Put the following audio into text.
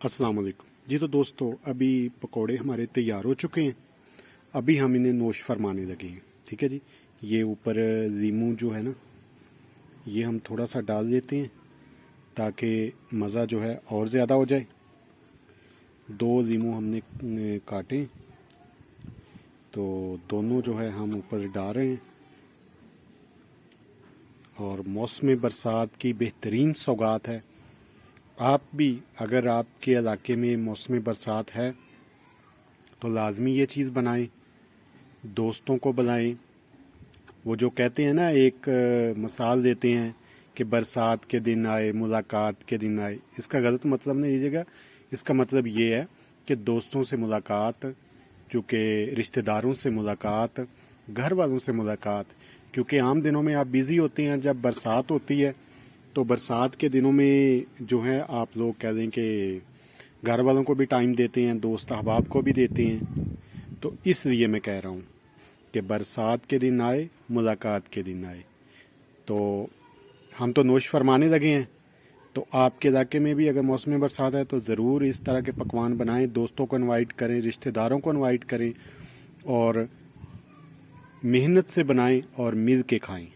अस्सलाम वालेकुम जी। तो दोस्तों अभी पकोड़े हमारे तैयार हो चुके हैं। अभी हम इन्हें नोश फरमाने लगे हैं। ठीक है जी। ये ऊपर लीमू जो है ना, ये हम थोड़ा सा डाल देते हैं ताकि मज़ा जो है और ज़्यादा हो जाए। 2 लीमू हमने काटे, तो दोनों जो है हम ऊपर डाल रहे हैं। और मौसम बरसात की बेहतरीन सौगात है। आप भी अगर आपके इलाके में मौसम बरसात है तो लाजमी ये चीज़ बनाएं, दोस्तों को बुलाएं। वो जो कहते हैं ना, एक मिसाल देते हैं कि बरसात के दिन आए, मुलाकात के दिन आए। इसका गलत मतलब नहीं लीजिएगा। इसका मतलब ये है कि दोस्तों से मुलाकात, चूँकि रिश्तेदारों से मुलाकात, घर वालों से मुलाकात। क्योंकि आम दिनों में आप बिज़ी होते हैं, जब बरसात होती है तो बरसात के दिनों में जो है आप लोग कह दें कि घर वालों को भी टाइम देते हैं, दोस्त अहबाब को भी देते हैं। तो इसलिए मैं कह रहा हूँ कि बरसात के दिन आए, मुलाकात के दिन आए। तो हम तो नोश फरमाने लगे हैं, तो आपके इलाके में भी अगर मौसम बरसात है तो ज़रूर इस तरह के पकवान बनाएं, दोस्तों को इनवाइट करें, रिश्तेदारों को इनवाइट करें और मेहनत से बनाएं और मिल के खाएं।